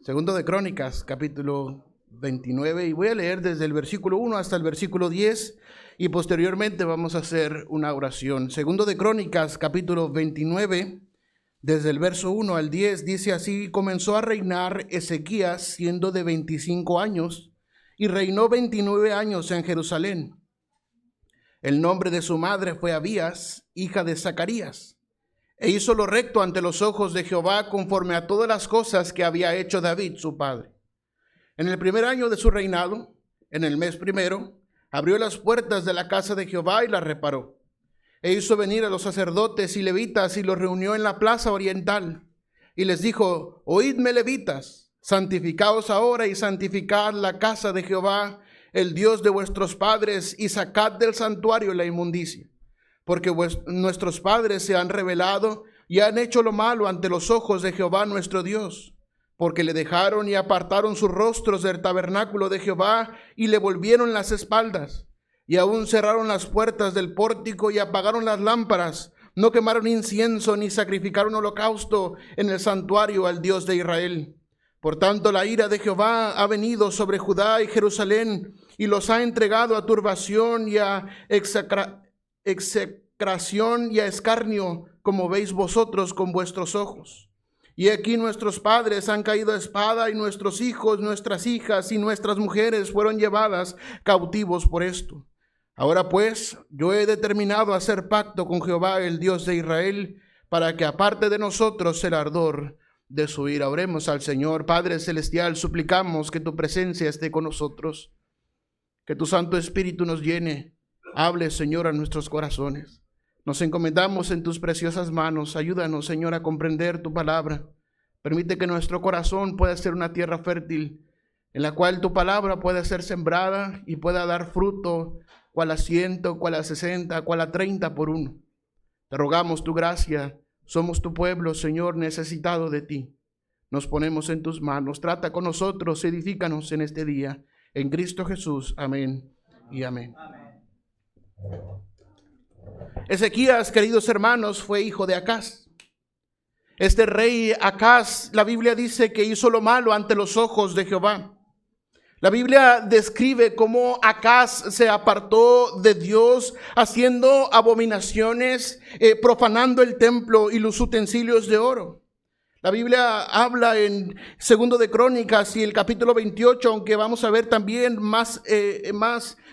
Segundo de Crónicas, capítulo 29, y voy a leer desde el versículo 1 hasta el versículo 10, y posteriormente vamos a hacer una oración. Segundo de Crónicas, capítulo 29, desde el verso 1 al 10, dice así: comenzó a reinar Ezequías siendo de 25 años, y reinó 29 años en Jerusalén. El nombre de su madre fue Abías, hija de Zacarías. E hizo lo recto ante los ojos de Jehová, conforme a todas las cosas que había hecho David su padre. En el primer año de su reinado, en el mes primero, abrió las puertas de la casa de Jehová y las reparó. E hizo venir a los sacerdotes y levitas y los reunió en la plaza oriental. Y les dijo: oídme, levitas, santificaos ahora y santificad la casa de Jehová, el Dios de vuestros padres, y sacad del santuario la inmundicia. Porque nuestros padres se han rebelado y han hecho lo malo ante los ojos de Jehová nuestro Dios, porque le dejaron y apartaron sus rostros del tabernáculo de Jehová y le volvieron las espaldas, y aún cerraron las puertas del pórtico y apagaron las lámparas, no quemaron incienso ni sacrificaron holocausto en el santuario al Dios de Israel. Por tanto, la ira de Jehová ha venido sobre Judá y Jerusalén, y los ha entregado a turbación y a execración y a escarnio, como veis vosotros con vuestros ojos. Y aquí nuestros padres han caído a espada, y nuestros hijos, nuestras hijas y nuestras mujeres fueron llevadas cautivos por esto. Ahora pues, yo he determinado hacer pacto con Jehová, el Dios de Israel, para que aparte de nosotros el ardor de su ira. Oremos al Señor. Padre celestial, suplicamos que tu presencia esté con nosotros, que tu Santo Espíritu nos llene. Hable, Señor, a nuestros corazones. Nos encomendamos en tus preciosas manos. Ayúdanos, Señor, a comprender tu palabra. Permite que nuestro corazón pueda ser una tierra fértil, en la cual tu palabra pueda ser sembrada y pueda dar fruto, cual a 100, cual a 60, cual a 30 por uno. Te rogamos tu gracia. Somos tu pueblo, Señor, necesitado de ti. Nos ponemos en tus manos. Trata con nosotros, edifícanos en este día. En Cristo Jesús. Amén y amén. Ezequías, queridos hermanos, fue hijo de Acaz. Este rey Acaz, la Biblia dice que hizo lo malo ante los ojos de Jehová. La Biblia describe cómo Acaz se apartó de Dios, haciendo abominaciones, profanando el templo y los utensilios de oro. La Biblia habla en Segundo de Crónicas y el capítulo 28, aunque vamos a ver también más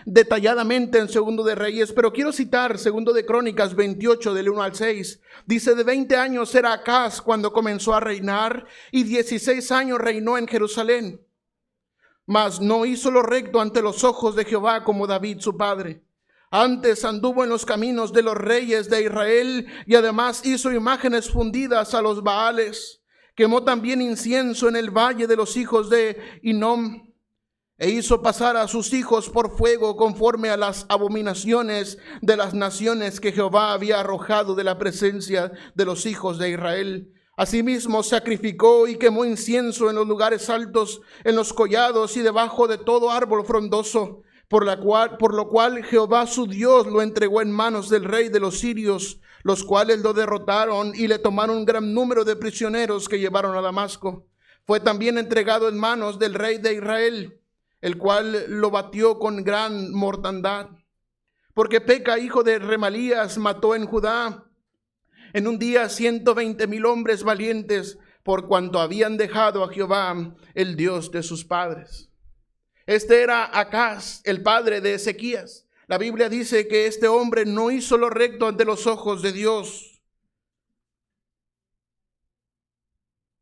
detalladamente en Segundo de Reyes, pero quiero citar Segundo de Crónicas 28 del 1 al 6. Dice: de 20 años era Acaz cuando comenzó a reinar, y 16 años reinó en Jerusalén. Mas no hizo lo recto ante los ojos de Jehová como David su padre. Antes anduvo en los caminos de los reyes de Israel, y además hizo imágenes fundidas a los Baales. Quemó también incienso en el valle de los hijos de Hinnom, e hizo pasar a sus hijos por fuego conforme a las abominaciones de las naciones que Jehová había arrojado de la presencia de los hijos de Israel. Asimismo sacrificó y quemó incienso en los lugares altos, en los collados y debajo de todo árbol frondoso, por lo cual Jehová su Dios lo entregó en manos del rey de los sirios, los cuales lo derrotaron y le tomaron un gran número de prisioneros que llevaron a Damasco. Fue también entregado en manos del rey de Israel, el cual lo batió con gran mortandad. Porque Peca, hijo de Remalías, mató en Judá en un día 120,000 hombres valientes, por cuanto habían dejado a Jehová, el Dios de sus padres. Este era Acaz, el padre de Ezequías. La Biblia dice que este hombre no hizo lo recto ante los ojos de Dios.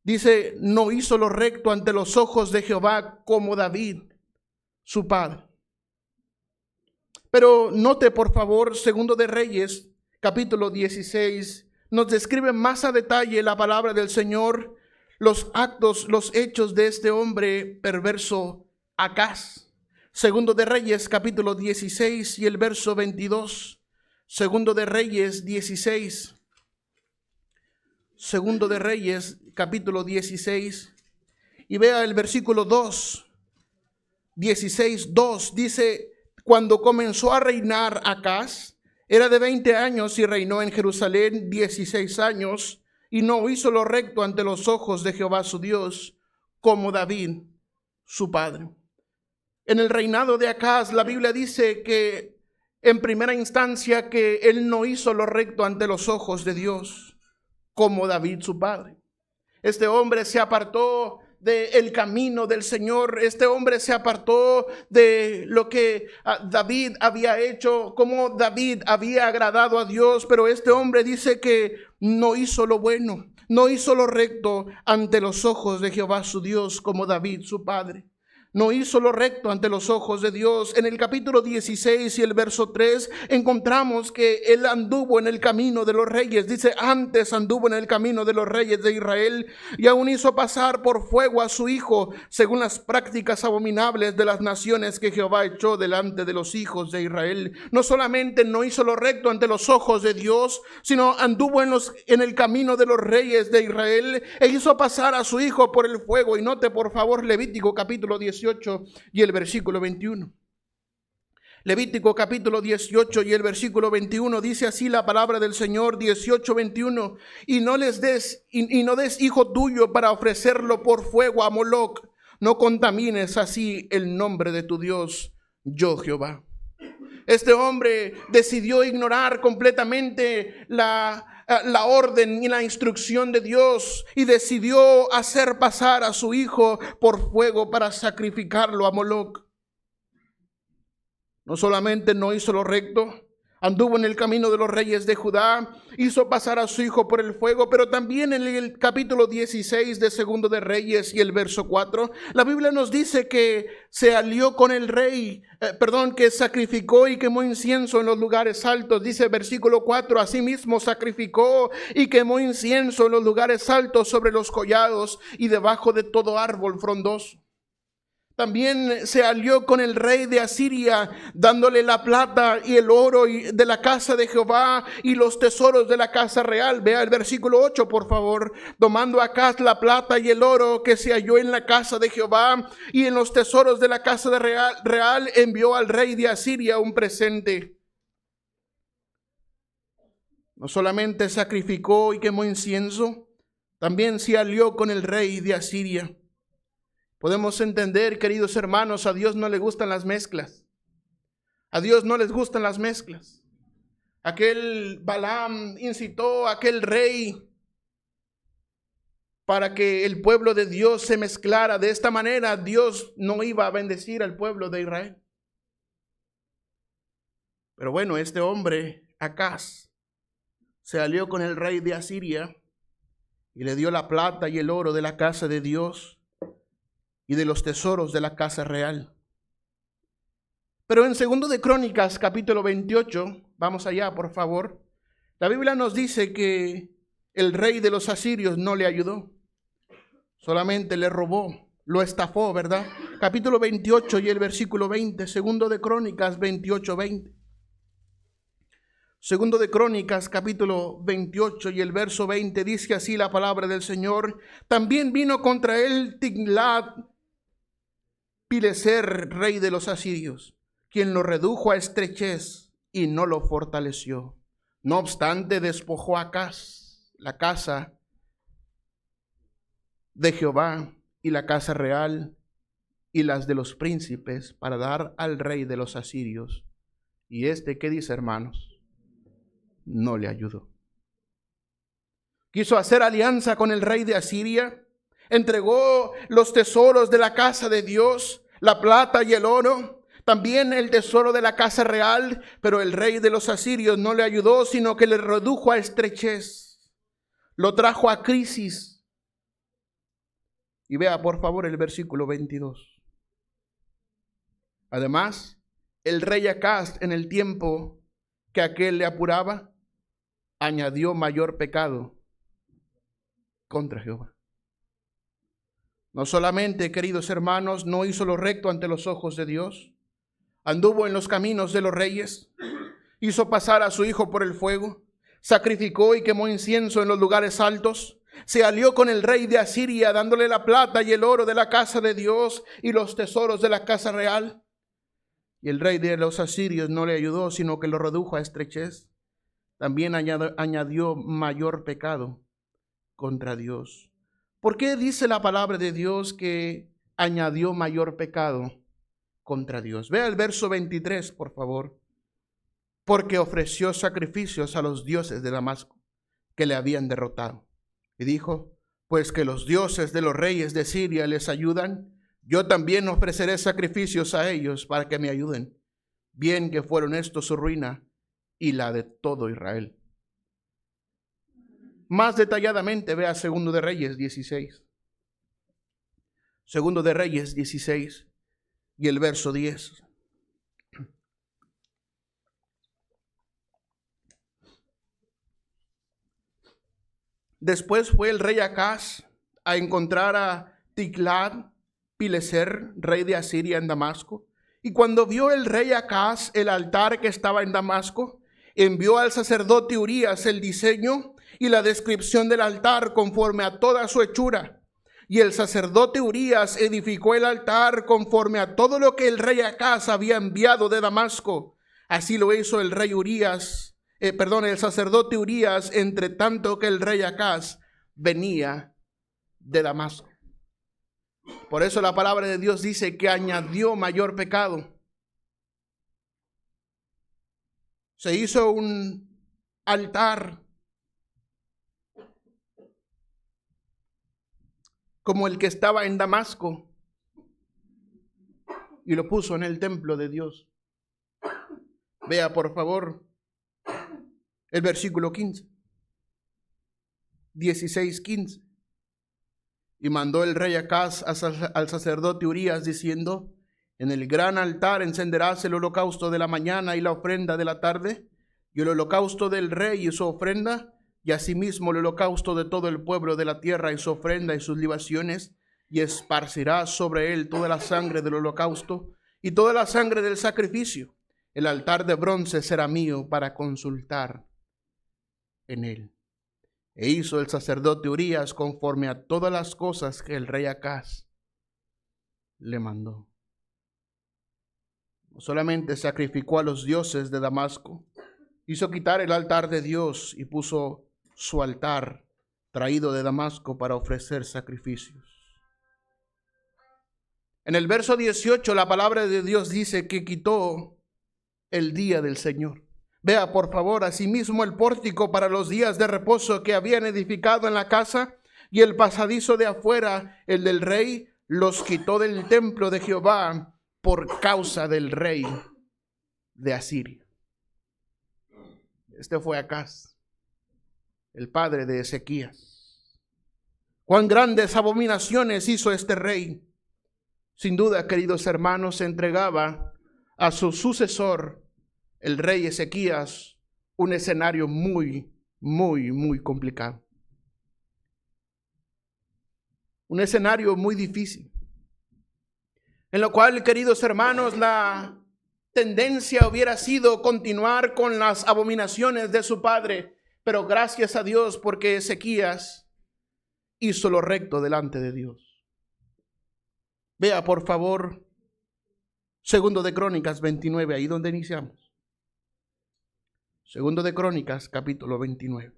Dice: no hizo lo recto ante los ojos de Jehová como David, su padre. Pero note, por favor, Segundo de Reyes, capítulo 16, nos describe más a detalle la palabra del Señor, los actos, los hechos de este hombre perverso Acaz. Segundo de Reyes, capítulo 16 y el verso 22. Segundo de Reyes 16. Segundo de Reyes, capítulo 16. Y vea el versículo 2. 16:2 dice: cuando comenzó a reinar Acaz, era de 20 años y reinó en Jerusalén 16 años, y no hizo lo recto ante los ojos de Jehová su Dios, como David, su padre. En el reinado de Acaz, la Biblia dice que en primera instancia que él no hizo lo recto ante los ojos de Dios, como David, su padre. Este hombre se apartó del camino del Señor. Este hombre se apartó de lo que David había hecho, como David había agradado a Dios. Pero este hombre dice que no hizo lo bueno, no hizo lo recto ante los ojos de Jehová su Dios, como David su padre. No hizo lo recto ante los ojos de Dios. En el capítulo 16 y el verso 3 encontramos que él anduvo en el camino de los reyes. Dice, antes anduvo en el camino de los reyes de Israel y aún hizo pasar por fuego a su hijo, según las prácticas abominables de las naciones que Jehová echó delante de los hijos de Israel. No solamente no hizo lo recto ante los ojos de Dios, sino anduvo en el camino de los reyes de Israel e hizo pasar a su hijo por el fuego. Y note por favor Levítico capítulo 18 y el versículo 21. Levítico capítulo 18 y el versículo 21 dice así la palabra del Señor, 18:21, y no des hijo tuyo para ofrecerlo por fuego a Moloc, no contamines así el nombre de tu Dios, yo Jehová. Este hombre decidió ignorar completamente la orden y la instrucción de Dios y decidió hacer pasar a su hijo por fuego para sacrificarlo a Moloc. No solamente no hizo lo recto, anduvo en el camino de los reyes de Judá, hizo pasar a su hijo por el fuego, pero también en el capítulo 16 de Segundo de Reyes y el verso 4, la Biblia nos dice que se alió con el rey, que sacrificó y quemó incienso en los lugares altos. Dice versículo 4, asimismo sacrificó y quemó incienso en los lugares altos sobre los collados y debajo de todo árbol frondoso. También se alió con el rey de Asiria, dándole la plata y el oro de la casa de Jehová y los tesoros de la casa real. Vea el versículo 8, por favor. Tomando Acaz la plata y el oro que se halló en la casa de Jehová y en los tesoros de la casa real, envió al rey de Asiria un presente. No solamente sacrificó y quemó incienso, también se alió con el rey de Asiria. Podemos entender, queridos hermanos, a Dios no le gustan las mezclas. A Dios no les gustan las mezclas. Aquel Balaam incitó a aquel rey para que el pueblo de Dios se mezclara. De esta manera Dios no iba a bendecir al pueblo de Israel. Pero bueno, este hombre, Acaz, se alió con el rey de Asiria y le dio la plata y el oro de la casa de Dios y de los tesoros de la casa real. Pero en Segundo de Crónicas, capítulo 28, vamos allá, por favor. La Biblia nos dice que el rey de los asirios no le ayudó, solamente le robó, lo estafó, ¿verdad? Capítulo 28 y el versículo 20, Segundo de Crónicas 28, 20. Segundo de Crónicas, capítulo 28 y el verso 20, dice así la palabra del Señor. También vino contra él Tiglat-Pileser, rey de los asirios, quien lo redujo a estrechez y no lo fortaleció. No obstante, despojó a Acaz la casa de Jehová y la casa real y las de los príncipes para dar al rey de los asirios. Y ¿qué dice, hermanos? No le ayudó. Quiso hacer alianza con el rey de Asiria, entregó los tesoros de la casa de Dios, la plata y el oro, también el tesoro de la casa real, pero el rey de los asirios no le ayudó, sino que le redujo a estrechez, lo trajo a crisis. Y vea por favor el versículo 22. Además, el rey Acaz, en el tiempo que aquel le apuraba, añadió mayor pecado contra Jehová. No solamente, queridos hermanos, no hizo lo recto ante los ojos de Dios, anduvo en los caminos de los reyes, hizo pasar a su hijo por el fuego, sacrificó y quemó incienso en los lugares altos, se alió con el rey de Asiria, dándole la plata y el oro de la casa de Dios y los tesoros de la casa real. Y el rey de los asirios no le ayudó, sino que lo redujo a estrechez. También añadió mayor pecado contra Dios. ¿Por qué dice la palabra de Dios que añadió mayor pecado contra Dios? Vea el verso 23, por favor. Porque ofreció sacrificios a los dioses de Damasco, que le habían derrotado. Y dijo, pues que los dioses de los reyes de Siria les ayudan, yo también ofreceré sacrificios a ellos para que me ayuden. Bien que fueron estos su ruina y la de todo Israel. Más detalladamente, vea Segundo de Reyes 16. Segundo de Reyes 16 y el verso 10. Después fue el rey Acaz a encontrar a Tiglat-Pileser, rey de Asiria, en Damasco. Y cuando vio el rey Acaz el altar que estaba en Damasco, envió al sacerdote Urías el diseño y la descripción del altar conforme a toda su hechura. Y el sacerdote Urías edificó el altar conforme a todo lo que el rey Acaz había enviado de Damasco. Así lo hizo el rey Urías, el sacerdote Urías, entre tanto que el rey Acaz venía de Damasco. Por eso la palabra de Dios dice que añadió mayor pecado. Se hizo un altar como el que estaba en Damasco y lo puso en el templo de Dios. Vea por favor el versículo 15, 16:15. Y mandó el rey Acaz al sacerdote Urías diciendo, en el gran altar encenderás el holocausto de la mañana y la ofrenda de la tarde, y el holocausto del rey y su ofrenda, y asimismo el holocausto de todo el pueblo de la tierra y su ofrenda y sus libaciones, y esparcirás sobre él toda la sangre del holocausto y toda la sangre del sacrificio. El altar de bronce será mío para consultar en él. E hizo el sacerdote Urías conforme a todas las cosas que el rey Acaz le mandó. No solamente sacrificó a los dioses de Damasco, hizo quitar el altar de Dios y puso su altar traído de Damasco para ofrecer sacrificios. En el verso 18 la palabra de Dios dice que quitó el día del Señor. Vea por favor asimismo el pórtico para los días de reposo que habían edificado en la casa y el pasadizo de afuera, el del rey, los quitó del templo de Jehová por causa del rey de Asiria. Este fue Acaz, el padre de Ezequías. Cuán grandes abominaciones hizo este rey. Sin duda, queridos hermanos, se entregaba a su sucesor, el rey Ezequías, un escenario muy complicado. Un escenario muy difícil. En lo cual, queridos hermanos, la tendencia hubiera sido continuar con las abominaciones de su padre. Pero gracias a Dios porque Ezequías hizo lo recto delante de Dios. Vea por favor, Segundo de Crónicas 29, ahí donde iniciamos. Segundo de Crónicas, capítulo 29.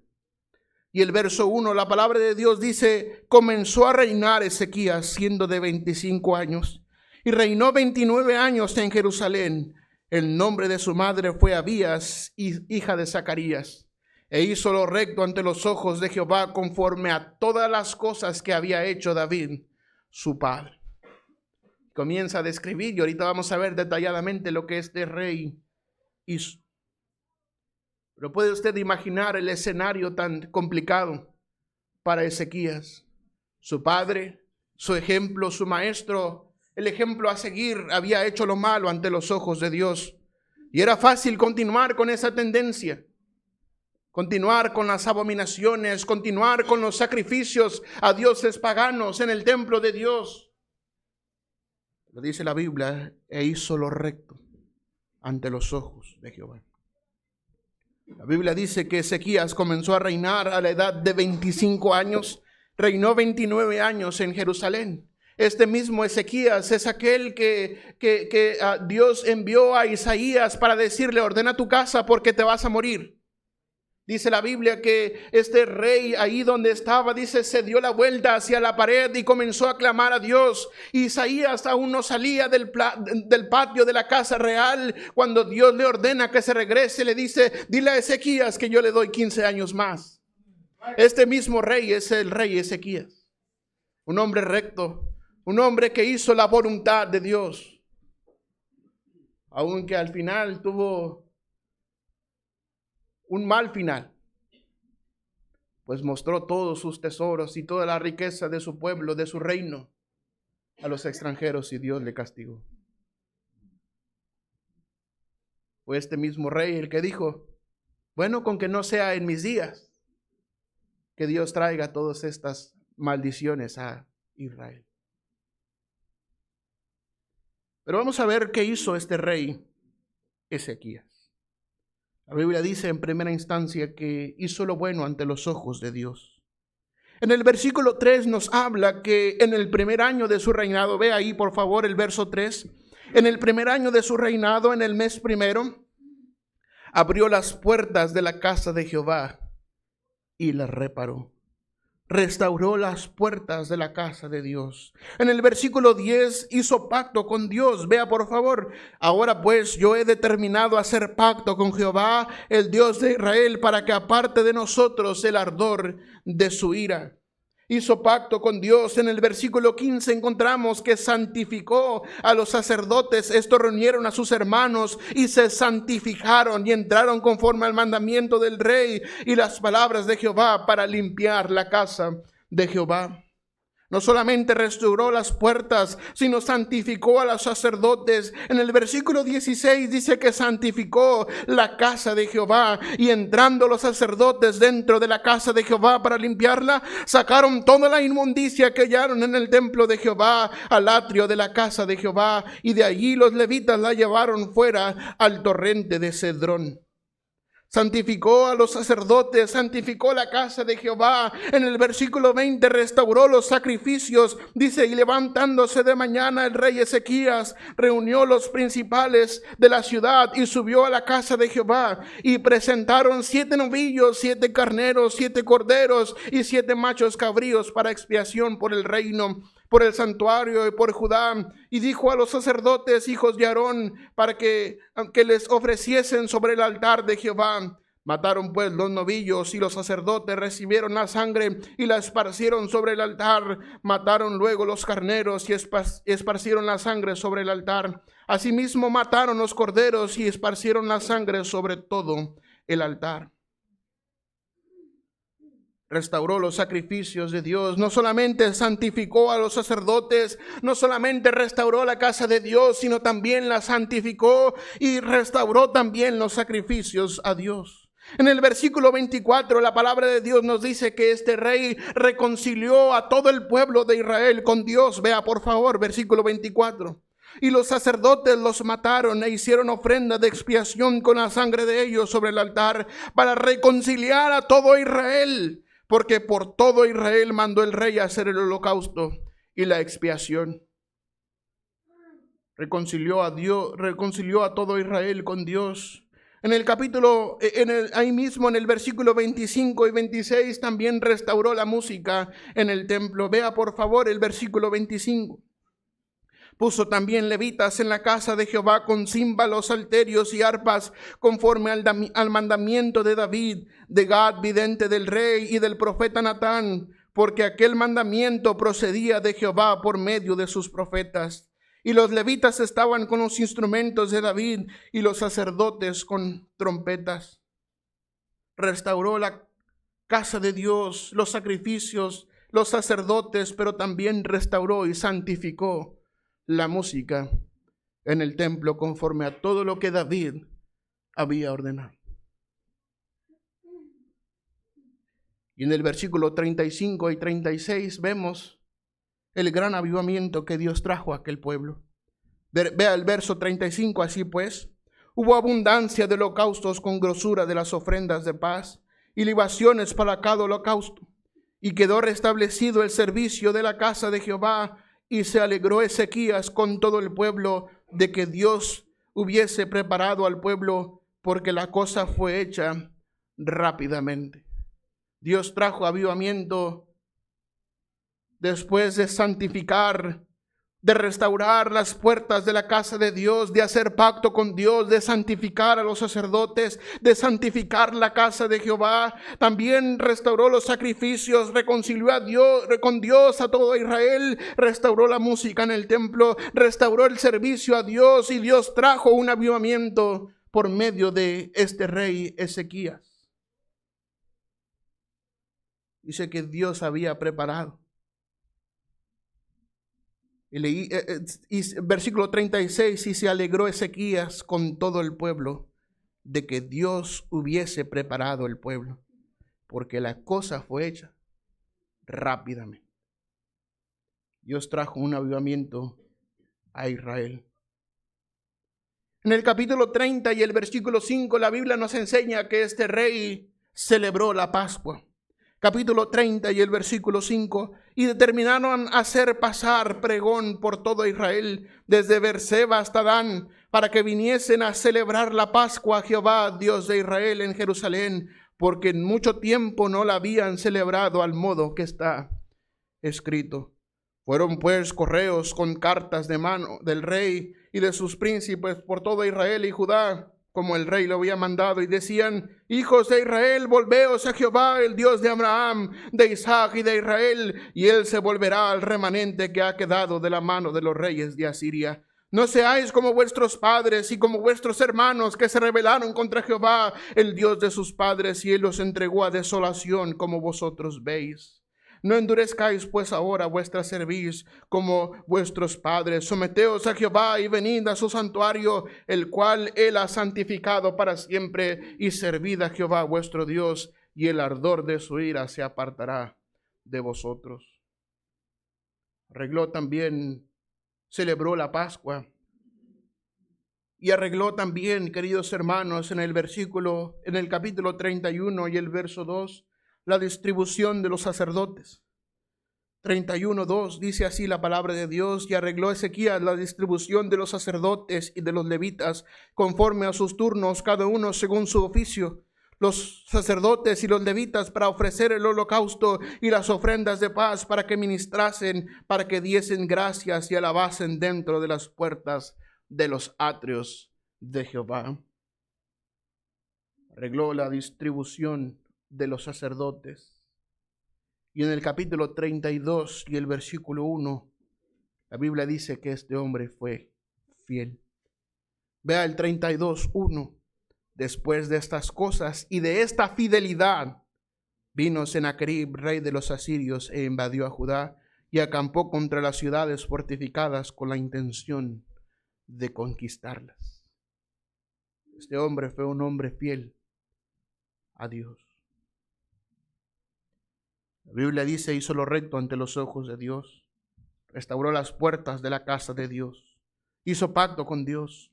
Y el verso 1, la palabra de Dios dice, comenzó a reinar Ezequías siendo de 25 años y reinó 29 años en Jerusalén. El nombre de su madre fue Abías, hija de Zacarías, e hizo lo recto ante los ojos de Jehová conforme a todas las cosas que había hecho David, su padre. Comienza a describir y ahorita vamos a ver detalladamente lo que este rey hizo. Pero puede usted imaginar el escenario tan complicado para Ezequías. Su padre, su ejemplo, su maestro, el ejemplo a seguir, había hecho lo malo ante los ojos de Dios. Y era fácil continuar con esa tendencia. Continuar con las abominaciones, continuar con los sacrificios a dioses paganos en el templo de Dios. Lo dice la Biblia, e hizo lo recto ante los ojos de Jehová. La Biblia dice que Ezequías comenzó a reinar a la edad de 25 años, reinó 29 años en Jerusalén. Este mismo Ezequías es aquel que Dios envió a Isaías para decirle, ordena tu casa porque te vas a morir. Dice la Biblia que este rey ahí donde estaba, dice, se dio la vuelta hacia la pared y comenzó a clamar a Dios. Isaías aún no salía del patio de la casa real cuando Dios le ordena que se regrese. Le dice, dile a Ezequías que yo le doy 15 años más. Este mismo rey es el rey Ezequías. Un hombre recto, un hombre que hizo la voluntad de Dios. Aunque al final tuvo un mal final, pues mostró todos sus tesoros y toda la riqueza de su pueblo, de su reino, a los extranjeros, y Dios le castigó. Fue este mismo rey el que dijo, bueno, con que no sea en mis días que Dios traiga todas estas maldiciones a Israel. Pero vamos a ver qué hizo este rey Ezequías. La Biblia dice en primera instancia que hizo lo bueno ante los ojos de Dios. En el versículo 3 nos habla que en el primer año de su reinado, ve ahí por favor el verso 3, en el primer año de su reinado, en el mes primero, abrió las puertas de la casa de Jehová y las reparó. Restauró las puertas de la casa de Dios. En el versículo 10 hizo pacto con Dios. Vea por favor. Ahora pues yo he determinado hacer pacto con Jehová, el Dios de Israel, para que aparte de nosotros el ardor de su ira. Hizo pacto con Dios. En el versículo 15 encontramos que santificó a los sacerdotes. Estos reunieron a sus hermanos y se santificaron y entraron conforme al mandamiento del rey y las palabras de Jehová para limpiar la casa de Jehová. No solamente restauró las puertas, sino santificó a los sacerdotes. En el versículo 16 dice que santificó la casa de Jehová. Y entrando los sacerdotes dentro de la casa de Jehová para limpiarla, sacaron toda la inmundicia que hallaron en el templo de Jehová al atrio de la casa de Jehová. Y de allí los levitas la llevaron fuera al torrente de Cedrón. Santificó a los sacerdotes, santificó la casa de Jehová. En el versículo 20 restauró los sacrificios. Dice, y levantándose de mañana el rey Ezequías reunió los principales de la ciudad y subió a la casa de Jehová. Y presentaron 7 novillos, 7 carneros, 7 corderos y 7 machos cabríos para expiación por el reino, por el santuario y por Judá. Y dijo a los sacerdotes, hijos de Aarón, para que les ofreciesen sobre el altar de Jehová. Mataron pues los novillos y los sacerdotes recibieron la sangre y la esparcieron sobre el altar. Mataron luego los carneros y esparcieron la sangre sobre el altar. Asimismo mataron los corderos y esparcieron la sangre sobre todo el altar. Restauró los sacrificios de Dios. No solamente santificó a los sacerdotes, no solamente restauró la casa de Dios, sino también la santificó y restauró también los sacrificios a Dios. En el versículo 24 la palabra de Dios nos dice que este rey reconcilió a todo el pueblo de Israel con Dios. Vea por favor, versículo 24. Y los sacerdotes los mataron e hicieron ofrenda de expiación con la sangre de ellos sobre el altar para reconciliar a todo Israel. Porque por todo Israel mandó el rey a hacer el holocausto y la expiación. Reconcilió a todo Israel con Dios. En el capítulo, ahí mismo en el versículo 25 y 26 también restauró la música en el templo. Vea por favor el versículo 25. Puso también levitas en la casa de Jehová con címbalos, salterios y arpas, conforme al mandamiento de David, de Gad, vidente del rey, y del profeta Natán, porque aquel mandamiento procedía de Jehová por medio de sus profetas. Y los levitas estaban con los instrumentos de David y los sacerdotes con trompetas. Restauró la casa de Dios, los sacrificios, los sacerdotes, pero también restauró y santificó la música en el templo conforme a todo lo que David había ordenado. Y en el versículo 35 y 36 vemos el gran avivamiento que Dios trajo a aquel pueblo. Vea el verso 35, así pues, hubo abundancia de holocaustos con grosura de las ofrendas de paz y libaciones para cada holocausto. Y quedó restablecido el servicio de la casa de Jehová. Y se alegró Ezequías con todo el pueblo de que Dios hubiese preparado al pueblo, porque la cosa fue hecha rápidamente. Dios trajo avivamiento después de santificar, de restaurar las puertas de la casa de Dios, de hacer pacto con Dios, de santificar a los sacerdotes, de santificar la casa de Jehová. También restauró los sacrificios, reconcilió a Dios, con Dios a todo Israel, restauró la música en el templo, restauró el servicio a Dios, y Dios trajo un avivamiento por medio de este rey Ezequías. Dice que Dios había preparado. Y leí versículo 36, y se alegró Ezequías con todo el pueblo de que Dios hubiese preparado el pueblo, porque la cosa fue hecha rápidamente. Dios trajo un avivamiento a Israel. En el capítulo 30 y el versículo 5, la Biblia nos enseña que este rey celebró la Pascua. Capítulo 30 y el versículo 5, y determinaron hacer pasar pregón por todo Israel, desde Beerseba hasta Dan, para que viniesen a celebrar la Pascua a Jehová, Dios de Israel, en Jerusalén, porque en mucho tiempo no la habían celebrado al modo que está escrito. Fueron pues correos con cartas de mano del rey y de sus príncipes por todo Israel y Judá, como el rey lo había mandado, y decían: hijos de Israel, volveos a Jehová, el Dios de Abraham, de Isaac y de Israel, y él se volverá al remanente que ha quedado de la mano de los reyes de Asiria. No seáis como vuestros padres y como vuestros hermanos, que se rebelaron contra Jehová, el Dios de sus padres, y él los entregó a desolación, como vosotros veis. No endurezcáis pues ahora vuestra cerviz como vuestros padres. Someteos a Jehová y venid a su santuario, el cual él ha santificado para siempre, y servid a Jehová vuestro Dios, y el ardor de su ira se apartará de vosotros. Arregló también, celebró la Pascua, y arregló también, queridos hermanos, en el capítulo 31 y el verso 2, la distribución de los sacerdotes. 31:2 dice así la palabra de Dios: y arregló Ezequías la distribución de los sacerdotes y de los levitas, conforme a sus turnos, cada uno según su oficio. Los sacerdotes y los levitas para ofrecer el holocausto y las ofrendas de paz, para que ministrasen, para que diesen gracias y alabasen dentro de las puertas de los atrios de Jehová. Arregló la distribución de los sacerdotes. Y en el capítulo 32 y el versículo 1, la Biblia dice que este hombre fue fiel. Vea el 32:1. Después de estas cosas y de esta fidelidad, vino Sennacherib, rey de los asirios, e invadió a Judá y acampó contra las ciudades fortificadas con la intención de conquistarlas. Este hombre fue un hombre fiel a Dios. La Biblia dice: hizo lo recto ante los ojos de Dios, restauró las puertas de la casa de Dios, hizo pacto con Dios,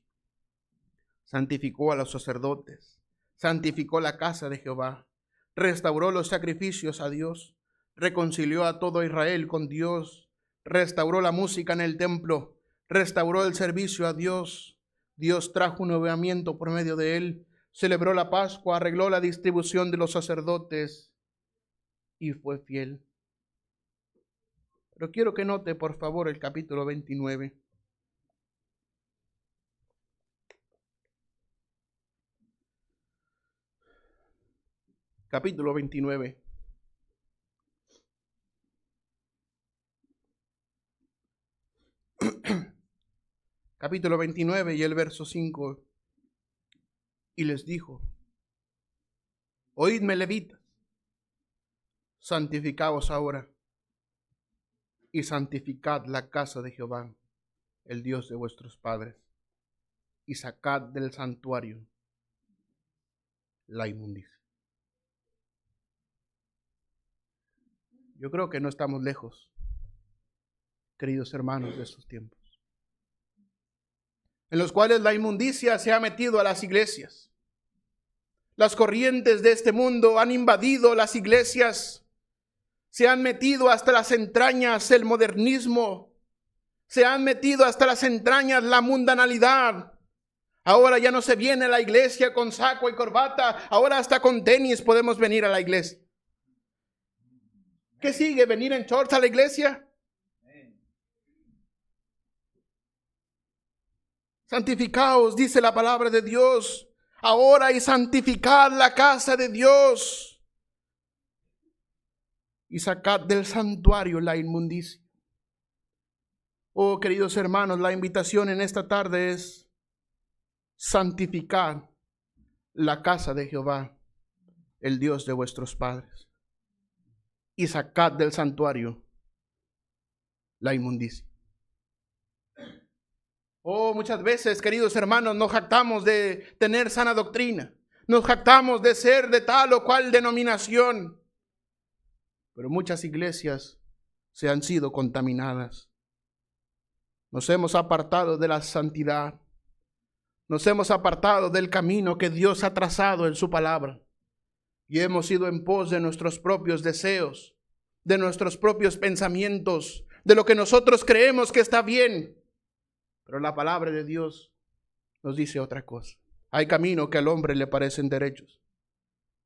santificó a los sacerdotes, santificó la casa de Jehová, restauró los sacrificios a Dios, reconcilió a todo Israel con Dios, restauró la música en el templo, restauró el servicio a Dios. Dios trajo un avivamiento por medio de él, celebró la Pascua, arregló la distribución de los sacerdotes y fue fiel. Pero quiero que note, por favor, el capítulo 29. Capítulo 29. Capítulo 29 y el verso 5. Y les dijo: oídme, levitas, santificaos ahora y santificad la casa de Jehová, el Dios de vuestros padres, y sacad del santuario la inmundicia. Yo creo que no estamos lejos, queridos hermanos, de estos tiempos, en los cuales la inmundicia se ha metido a las iglesias. Las corrientes de este mundo han invadido las iglesias, se han metido hasta las entrañas el modernismo, se han metido hasta las entrañas la mundanalidad, Ahora ya no se viene a la iglesia con saco y corbata. Ahora hasta con tenis podemos venir a la iglesia. ¿Qué sigue? ¿Venir en shorts a la iglesia? Santificaos, dice la palabra de Dios. Ahora y santificad la casa de Dios. Y sacad del santuario la inmundicia. Oh, queridos hermanos, la invitación en esta tarde es santificar la casa de Jehová, el Dios de vuestros padres. Y sacad del santuario la inmundicia. Oh, muchas veces, queridos hermanos, nos jactamos de tener sana doctrina. Nos jactamos de ser de tal o cual denominación. Pero muchas iglesias se han sido contaminadas. Nos hemos apartado de la santidad. Nos hemos apartado del camino que Dios ha trazado en su palabra. Y hemos ido en pos de nuestros propios deseos, de nuestros propios pensamientos, de lo que nosotros creemos que está bien. Pero la palabra de Dios nos dice otra cosa. Hay camino que al hombre le parecen derechos,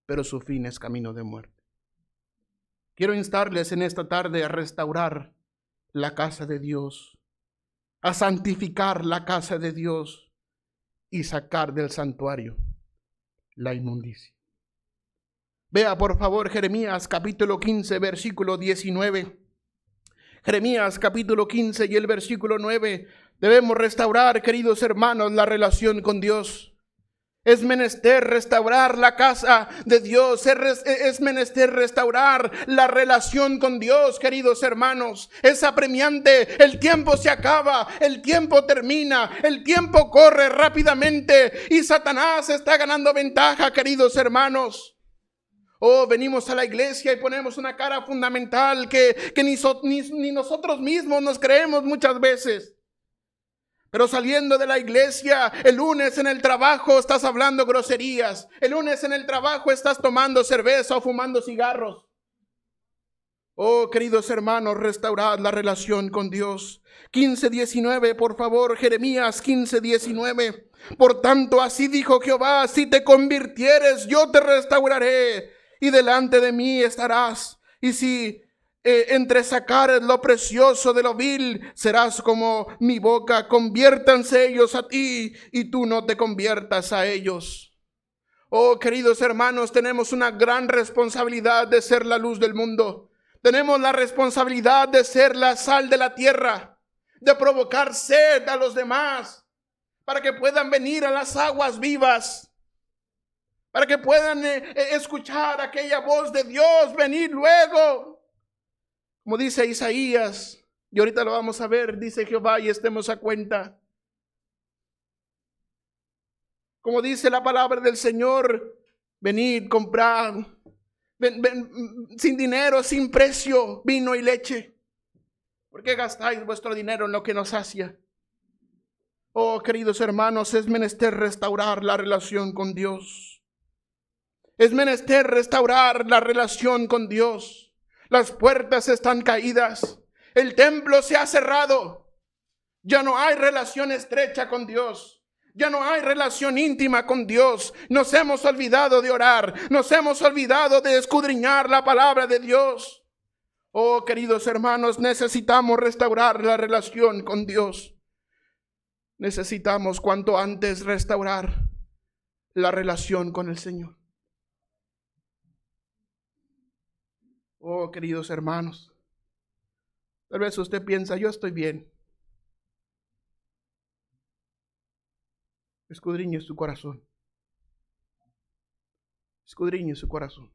pero su fin es camino de muerte. Quiero instarles en esta tarde a restaurar la casa de Dios, a santificar la casa de Dios y sacar del santuario la inmundicia. Vea por favor Jeremías capítulo 15, versículo 19. Jeremías capítulo 15 y el versículo 9. Debemos restaurar, queridos hermanos, la relación con Dios. Es menester restaurar la casa de Dios. Es menester restaurar la relación con Dios, queridos hermanos. Es apremiante. El tiempo se acaba. El tiempo termina. El tiempo corre rápidamente. Y Satanás está ganando ventaja, queridos hermanos. Oh, venimos a la iglesia y ponemos una cara fundamental que ni nosotros mismos nos creemos muchas veces. Pero saliendo de la iglesia, el lunes en el trabajo estás hablando groserías. El lunes en el trabajo estás tomando cerveza o fumando cigarros. Oh, queridos hermanos, restaurad la relación con Dios. 15:19, por favor, Jeremías 15:19. Por tanto, así dijo Jehová, si te convirtieres, yo te restauraré y delante de mí estarás. Y si entresacares lo precioso de lo vil, serás como mi boca. Conviértanse ellos a ti y tú no te conviertas a ellos. Oh, queridos hermanos, tenemos una gran responsabilidad de ser la luz del mundo. Tenemos la responsabilidad de ser la sal de la tierra, de provocar sed a los demás, para que puedan venir a las aguas vivas, para que puedan escuchar aquella voz de Dios, venir luego. Como dice Isaías, y ahorita lo vamos a ver, dice Jehová, y estemos a cuenta. Como dice la palabra del Señor, venid, comprad, sin dinero, sin precio, vino y leche. ¿Por qué gastáis vuestro dinero en lo que nos sacia? Oh, queridos hermanos, es menester restaurar la relación con Dios. Es menester restaurar la relación con Dios. Las puertas están caídas. El templo se ha cerrado. Ya no hay relación estrecha con Dios. Ya no hay relación íntima con Dios. Nos hemos olvidado de orar. Nos hemos olvidado de escudriñar la palabra de Dios. Oh, queridos hermanos, necesitamos restaurar la relación con Dios. Necesitamos cuanto antes restaurar la relación con el Señor. Oh, queridos hermanos, tal vez usted piensa, yo estoy bien. Escudriñe su corazón. Escudriñe su corazón.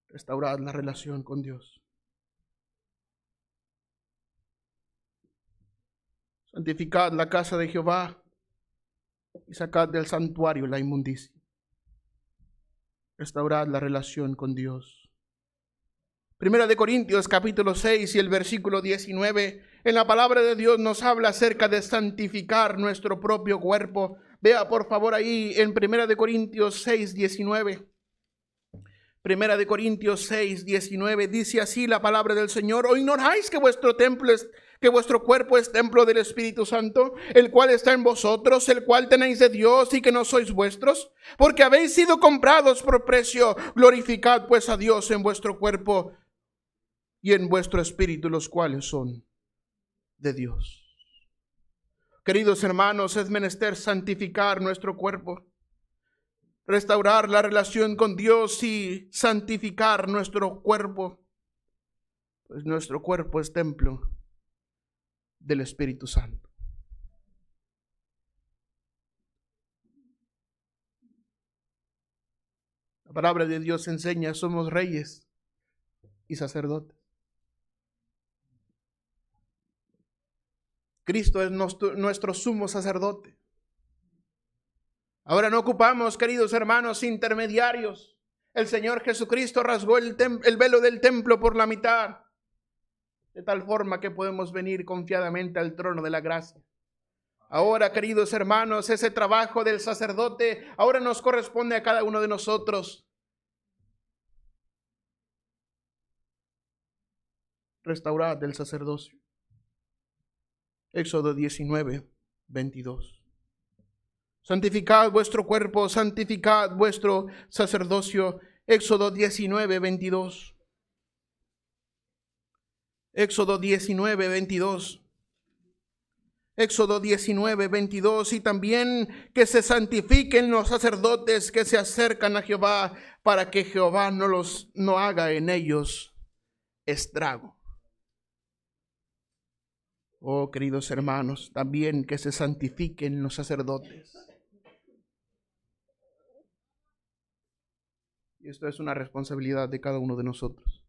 Restaurad la relación con Dios. Santificad la casa de Jehová y sacad del santuario la inmundicia. Restaurad la relación con Dios. Primera de Corintios capítulo 6 y el versículo 19. En la palabra de Dios nos habla acerca de santificar nuestro propio cuerpo. Vea por favor ahí en Primera de Corintios 6, 19. Primera de Corintios 6, 19. Dice así la palabra del Señor. ¿O ignoráis que vuestro templo es que vuestro cuerpo es templo del Espíritu Santo, el cual está en vosotros, el cual tenéis de Dios y que no sois vuestros? Porque habéis sido comprados por precio. Glorificad pues a Dios en vuestro cuerpo y en vuestro espíritu, los cuales son de Dios. Queridos hermanos, es menester santificar nuestro cuerpo, restaurar la relación con Dios y santificar nuestro cuerpo, pues nuestro cuerpo es templo del Espíritu Santo. La palabra de Dios enseña: somos reyes y sacerdotes. Cristo es nuestro sumo sacerdote. Ahora no ocupamos, queridos hermanos, intermediarios. El Señor Jesucristo rasgó el velo del templo por la mitad, de tal forma que podemos venir confiadamente al trono de la gracia. Ahora, queridos hermanos, ese trabajo del sacerdote ahora nos corresponde a cada uno de nosotros. Restaurad el sacerdocio. Éxodo 19, 22. Santificad vuestro cuerpo, santificad vuestro sacerdocio. Éxodo 19, 22. Éxodo 19, 22. Éxodo 19, 22. Y también que se santifiquen los sacerdotes que se acercan a Jehová, para que Jehová no haga en ellos estrago. Oh, queridos hermanos, también que se santifiquen los sacerdotes. Y esto es una responsabilidad de cada uno de nosotros.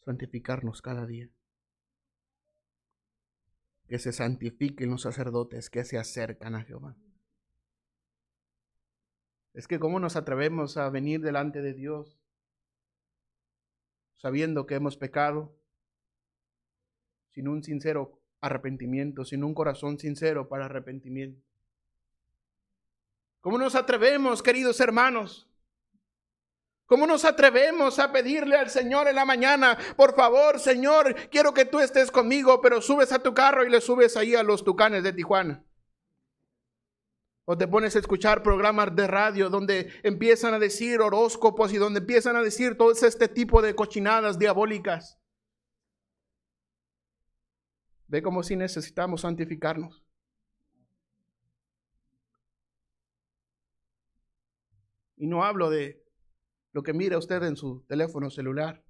Santificarnos cada día. Que se santifiquen los sacerdotes que se acercan a Jehová. Es que ¿cómo nos atrevemos a venir delante de Dios sabiendo que hemos pecado, sin un sincero arrepentimiento, sin un corazón sincero para arrepentimiento? ¿Cómo nos atrevemos, queridos hermanos? ¿Cómo nos atrevemos a pedirle al Señor en la mañana: por favor, Señor, quiero que tú estés conmigo, pero subes a tu carro y le subes ahí a los Tucanes de Tijuana? O te pones a escuchar programas de radio donde empiezan a decir horóscopos y donde empiezan a decir todo este tipo de cochinadas diabólicas. Ve cómo si necesitamos santificarnos. Y no hablo de lo que mira usted en su teléfono celular.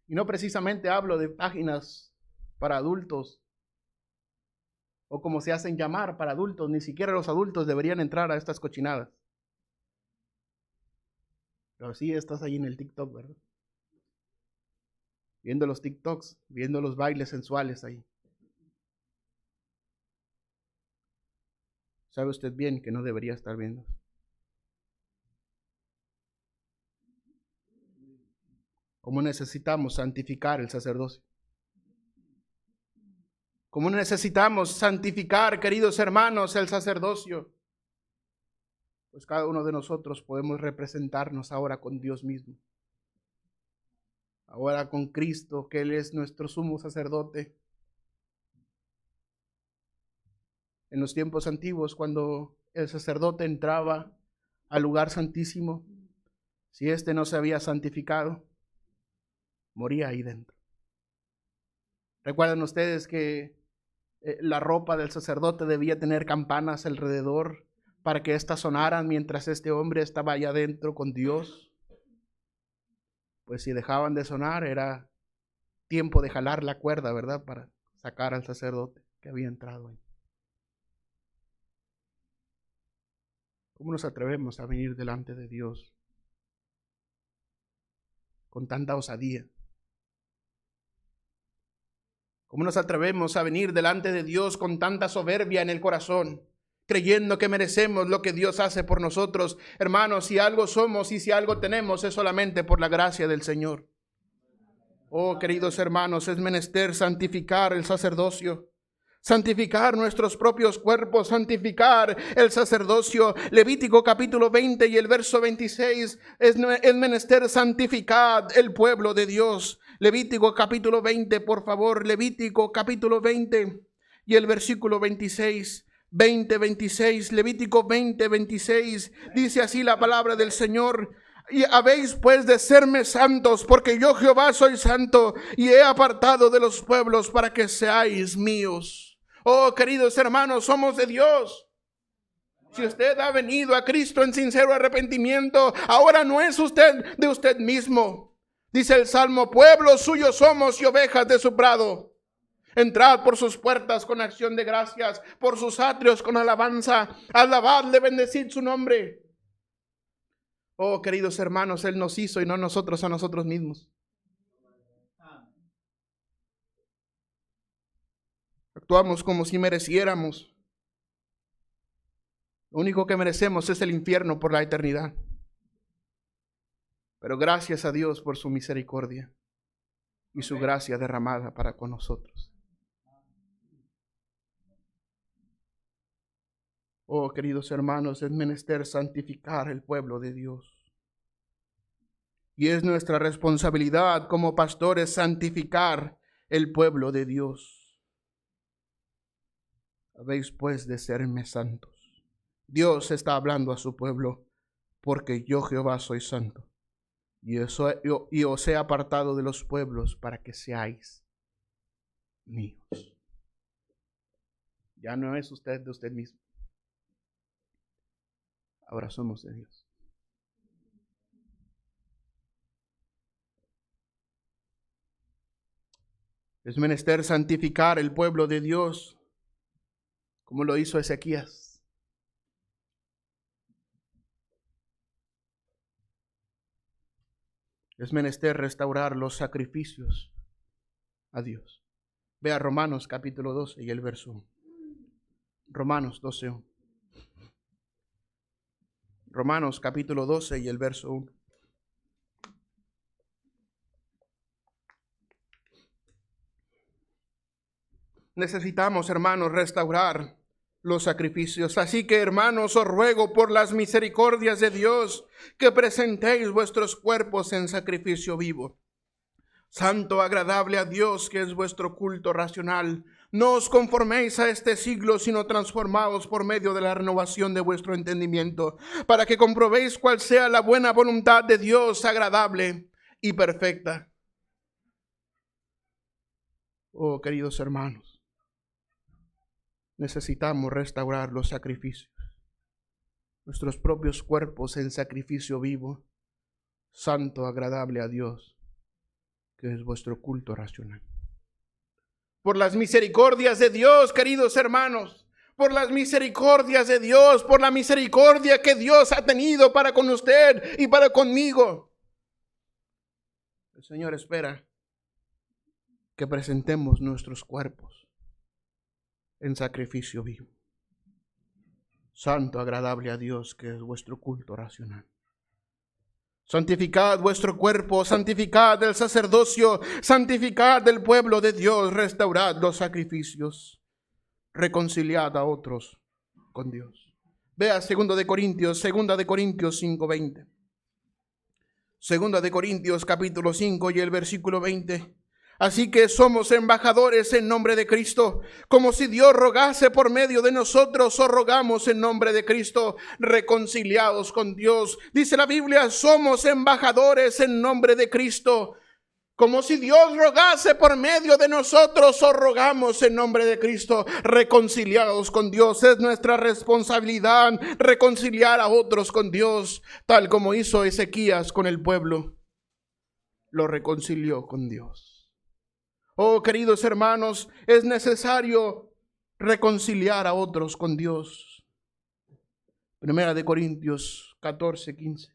Y no precisamente hablo de páginas para adultos, o como se hacen llamar para adultos. Ni siquiera los adultos deberían entrar a estas cochinadas. Pero sí estás ahí en el TikTok, ¿verdad? Viendo los TikToks, viendo los bailes sensuales ahí. ¿Sabe usted bien que no debería estar viendo? ¿Cómo necesitamos santificar el sacerdocio? ¿Cómo necesitamos santificar, queridos hermanos, el sacerdocio? Pues cada uno de nosotros podemos representarnos ahora con Dios mismo. Ahora con Cristo, que Él es nuestro sumo sacerdote. En los tiempos antiguos, cuando el sacerdote entraba al lugar santísimo, si éste no se había santificado, moría ahí dentro. ¿Recuerdan ustedes que la ropa del sacerdote debía tener campanas alrededor para que éstas sonaran mientras este hombre estaba allá adentro con Dios? Pues si dejaban de sonar, era tiempo de jalar la cuerda, ¿verdad? Para sacar al sacerdote que había entrado ahí. ¿Cómo nos atrevemos a venir delante de Dios con tanta osadía? ¿Cómo nos atrevemos a venir delante de Dios con tanta soberbia en el corazón, creyendo que merecemos lo que Dios hace por nosotros? Hermanos, si algo somos y si algo tenemos, es solamente por la gracia del Señor. Oh, queridos hermanos, es menester santificar el sacerdocio, santificar nuestros propios cuerpos, santificar el sacerdocio. Levítico capítulo 20 y el verso 26, es menester santificar el pueblo de Dios. Levítico capítulo 20, por favor. Levítico capítulo 20 y el versículo 26. 26. Levítico 26. Dice así la palabra del Señor. Y habéis pues de serme santos, porque yo Jehová soy santo, y he apartado de los pueblos para que seáis míos. Oh, queridos hermanos, somos de Dios. Si usted ha venido a Cristo en sincero arrepentimiento, ahora no es usted de usted mismo. Dice el Salmo: pueblo suyo somos y ovejas de su prado. Entrad por sus puertas con acción de gracias, por sus atrios con alabanza. Alabadle, bendecid su nombre. Oh, queridos hermanos, Él nos hizo y no nosotros a nosotros mismos. Actuamos como si mereciéramos. Lo único que merecemos es el infierno por la eternidad. Pero gracias a Dios por su misericordia y su gracia derramada para con nosotros. Oh, queridos hermanos, es menester santificar el pueblo de Dios. Y es nuestra responsabilidad como pastores santificar el pueblo de Dios. Habéis pues de serme santos. Dios está hablando a su pueblo, porque yo Jehová soy santo. Y os he apartado de los pueblos para que seáis míos. Ya no es usted de usted mismo. Ahora somos de Dios. Es menester santificar el pueblo de Dios, como lo hizo Ezequías. Es menester restaurar los sacrificios a Dios. Vea Romanos capítulo 12 y el verso 1. Romanos 12. Romanos capítulo 12 y el verso 1. Necesitamos, hermanos, restaurar los sacrificios. Así que, hermanos, os ruego por las misericordias de Dios que presentéis vuestros cuerpos en sacrificio vivo, santo, agradable a Dios, que es vuestro culto racional. No os conforméis a este siglo, sino transformaos por medio de la renovación de vuestro entendimiento, para que comprobéis cuál sea la buena voluntad de Dios, agradable y perfecta. Oh, queridos hermanos, necesitamos restaurar los sacrificios, nuestros propios cuerpos en sacrificio vivo, santo, agradable a Dios, que es vuestro culto racional. Por las misericordias de Dios, queridos hermanos, por las misericordias de Dios, por la misericordia que Dios ha tenido para con usted y para conmigo, el Señor espera que presentemos nuestros cuerpos en sacrificio vivo, santo, agradable a Dios, que es vuestro culto racional. Santificad vuestro cuerpo, santificad el sacerdocio, santificad el pueblo de Dios, restaurad los sacrificios, reconciliad a otros con Dios. Vea 2 de Corintios 5:20. 2 de Corintios capítulo 5 y el versículo 20. Así que somos embajadores en nombre de Cristo, como si Dios rogase por medio de nosotros, o rogamos en nombre de Cristo, reconciliados con Dios. Dice la Biblia, somos embajadores en nombre de Cristo, como si Dios rogase por medio de nosotros, o rogamos en nombre de Cristo, reconciliados con Dios. Es nuestra responsabilidad reconciliar a otros con Dios, tal como hizo Ezequías con el pueblo. Lo reconcilió con Dios. Oh, queridos hermanos, es necesario reconciliar a otros con Dios. Primera de Corintios 14:15.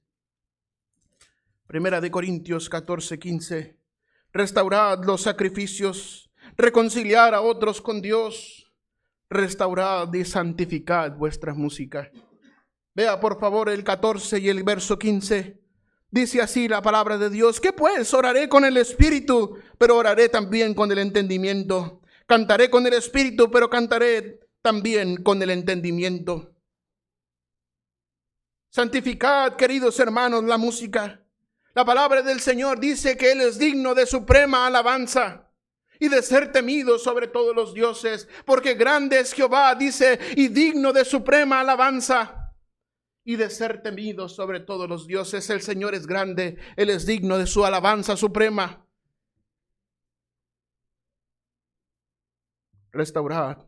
Primera de Corintios 14:15. Restaurad los sacrificios, reconciliar a otros con Dios, restaurad y santificad vuestra música. Vea por favor el 14 y el verso 15. Dice así la palabra de Dios: ¿qué pues? Oraré con el espíritu, pero oraré también con el entendimiento. Cantaré con el espíritu, pero cantaré también con el entendimiento. Santificad, queridos hermanos, la música. La palabra del Señor dice que Él es digno de suprema alabanza y de ser temido sobre todos los dioses, porque grande es Jehová, dice, y digno de suprema alabanza y de ser temido sobre todos los dioses. El Señor es grande, Él es digno de su alabanza suprema. Restaurar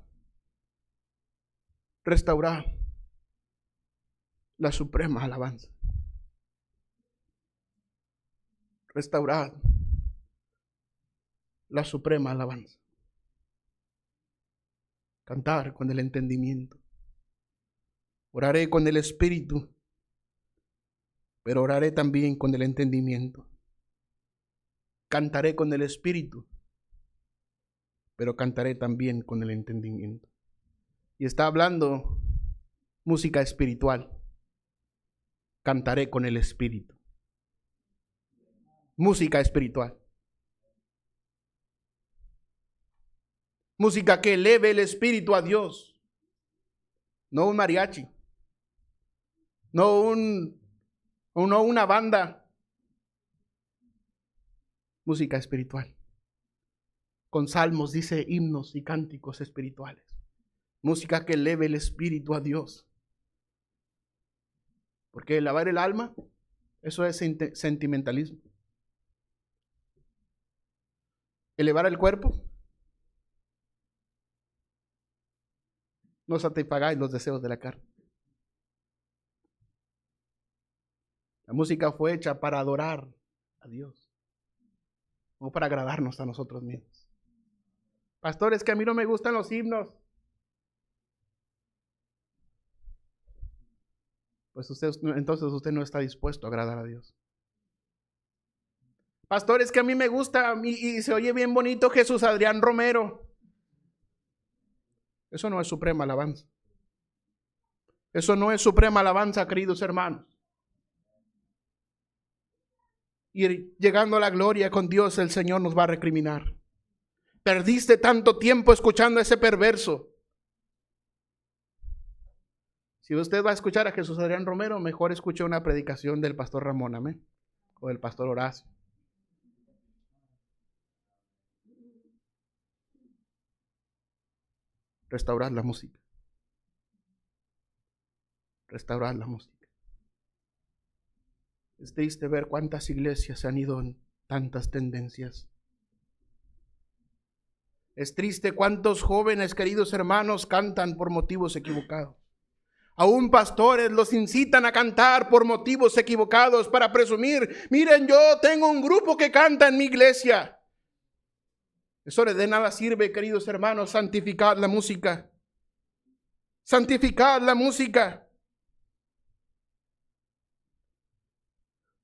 la suprema alabanza. Restaurar la suprema alabanza. Cantar con el entendimiento. Oraré con el espíritu, pero oraré también con el entendimiento. Cantaré con el espíritu, pero cantaré también con el entendimiento. Y está hablando música espiritual. Cantaré con el espíritu. Música espiritual. Música que eleve el espíritu a Dios. No un mariachi. No una banda. Música espiritual. Con salmos, dice, himnos y cánticos espirituales. Música que eleve el espíritu a Dios. Porque elevar el alma, eso es sentimentalismo. Elevar el cuerpo, no satisfagáis los deseos de la carne. La música fue hecha para adorar a Dios, no para agradarnos a nosotros mismos. Pastor, es que a mí no me gustan los himnos. Pues entonces usted no está dispuesto a agradar a Dios. Pastor, es que a mí me gusta y se oye bien bonito Jesús Adrián Romero. Eso no es suprema alabanza. Eso no es suprema alabanza, queridos hermanos. Y llegando a la gloria con Dios, el Señor nos va a recriminar. Perdiste tanto tiempo escuchando a ese perverso. Si usted va a escuchar a Jesús Adrián Romero, mejor escuche una predicación del pastor Ramón, amén, o del pastor Horacio. Restaurar la música. Restaurar la música. Es triste ver cuántas iglesias se han ido en tantas tendencias. Es triste cuántos jóvenes, queridos hermanos, cantan por motivos equivocados. Aún pastores los incitan a cantar por motivos equivocados para presumir, miren, yo tengo un grupo que canta en mi iglesia. Eso de nada sirve, queridos hermanos, santificar la música. Santificar la música.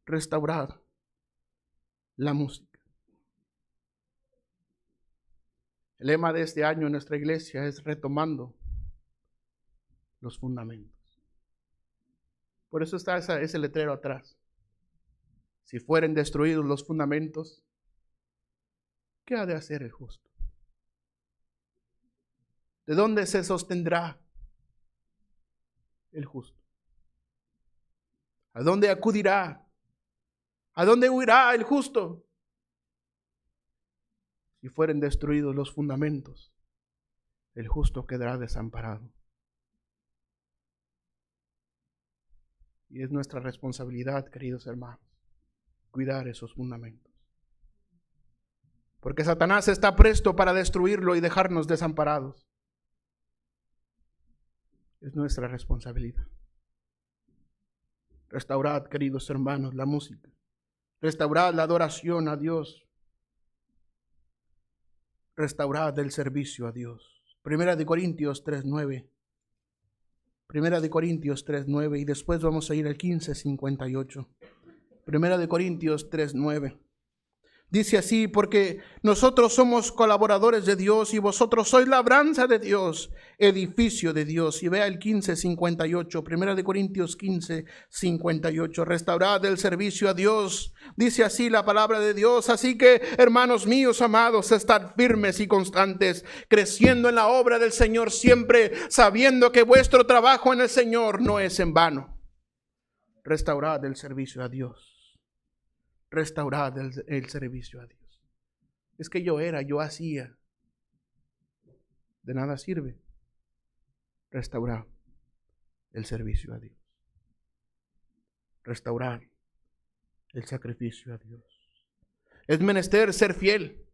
Restaurar la música. El lema de este año en nuestra iglesia es retomando los fundamentos. Por eso está ese letrero atrás. Si fueren destruidos los fundamentos, ¿qué ha de hacer el justo? ¿De dónde se sostendrá el justo? ¿A dónde acudirá? ¿A dónde huirá el justo? Si fueren destruidos los fundamentos, el justo quedará desamparado. Y es nuestra responsabilidad, queridos hermanos, cuidar esos fundamentos. Porque Satanás está presto para destruirlo y dejarnos desamparados. Es nuestra responsabilidad. Restaurad, queridos hermanos, la música. Restaurad la adoración a Dios. Restaurad el servicio a Dios. Primera de Corintios 3:9. Primera de Corintios 3:9 y después vamos a ir al 15:58. Primera de Corintios 3:9. Dice así, porque nosotros somos colaboradores de Dios y vosotros sois labranza de Dios, edificio de Dios. Y vea el 15:58, Primera de Corintios 15:58, restaurad el servicio a Dios. Dice así la palabra de Dios. Así que, hermanos míos amados, estad firmes y constantes, creciendo en la obra del Señor siempre, sabiendo que vuestro trabajo en el Señor no es en vano. Restaurad el servicio a Dios. Restaurad el servicio a Dios. Es que yo hacía. De nada sirve. Restaurar el servicio a Dios. Restaurar el sacrificio a Dios. Es menester ser fiel.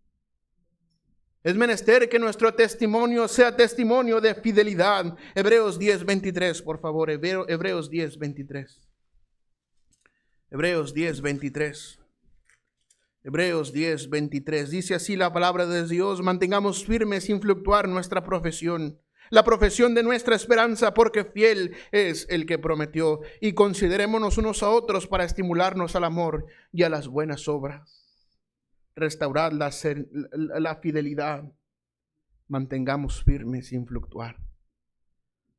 Es menester que nuestro testimonio sea testimonio de fidelidad. Hebreos 10:23, por favor. Hebreos 10:23. Hebreos 10:23. Hebreos 10:23. Dice así la palabra de Dios: mantengamos firmes sin fluctuar nuestra profesión, la profesión de nuestra esperanza, porque fiel es el que prometió. Y considerémonos unos a otros para estimularnos al amor y a las buenas obras. Restaurad la fidelidad. Mantengamos firmes sin fluctuar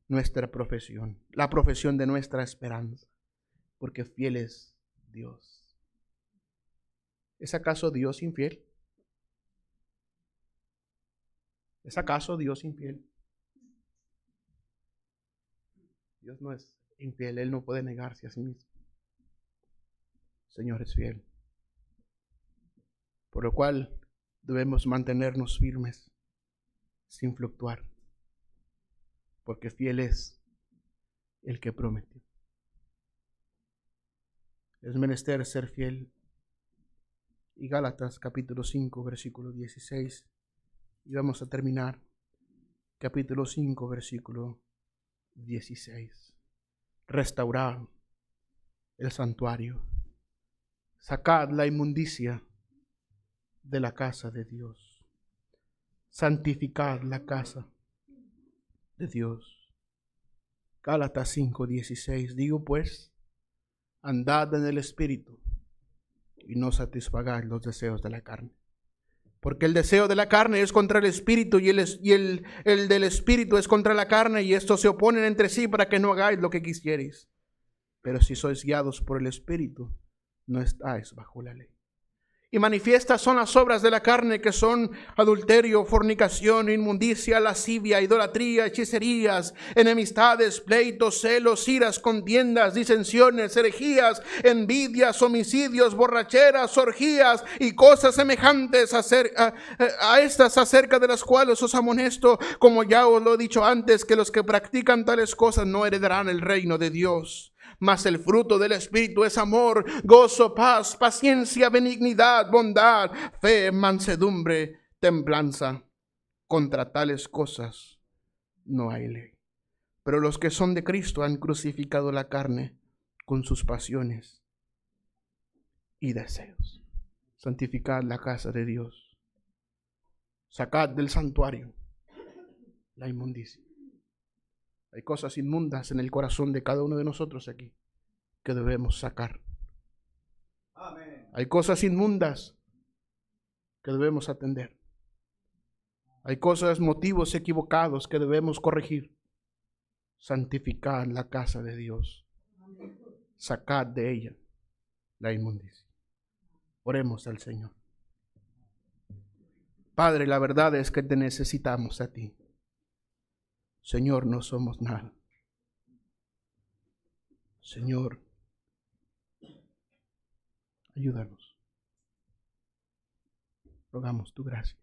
nuestra profesión, la profesión de nuestra esperanza, porque fiel es Dios. ¿Es acaso Dios infiel? ¿Es acaso Dios infiel? Dios no es infiel, Él no puede negarse a sí mismo. El Señor es fiel. Por lo cual debemos mantenernos firmes sin fluctuar, porque fiel es el que prometió. Es menester ser fiel. Y Gálatas capítulo 5, versículo 16. Y vamos a terminar. Capítulo 5, versículo 16. Restaurad el santuario. Sacad la inmundicia de la casa de Dios. Santificad la casa de Dios. Gálatas 5, 16. Digo pues, andad en el Espíritu y no satisfagáis los deseos de la carne. Porque el deseo de la carne es contra el Espíritu y el del Espíritu es contra la carne, y estos se oponen entre sí para que no hagáis lo que quisierais. Pero si sois guiados por el Espíritu, no estáis bajo la ley. Y manifiestas son las obras de la carne, que son adulterio, fornicación, inmundicia, lascivia, idolatría, hechicerías, enemistades, pleitos, celos, iras, contiendas, disensiones, herejías, envidias, homicidios, borracheras, orgías y cosas semejantes a estas, acerca de las cuales os amonesto, como ya os lo he dicho antes, que los que practican tales cosas no heredarán el reino de Dios. Mas el fruto del Espíritu es amor, gozo, paz, paciencia, benignidad, bondad, fe, mansedumbre, templanza. Contra tales cosas no hay ley. Pero los que son de Cristo han crucificado la carne con sus pasiones y deseos. Santificad la casa de Dios. Sacad del santuario la inmundicia. Hay cosas inmundas en el corazón de cada uno de nosotros aquí que debemos sacar. Amén. Hay cosas inmundas que debemos atender. Hay cosas, motivos equivocados que debemos corregir. Santificad la casa de Dios. Sacad de ella la inmundicia. Oremos al Señor. Padre, la verdad es que te necesitamos a ti. Señor, no somos nada. Señor, ayúdanos. Rogamos tu gracia.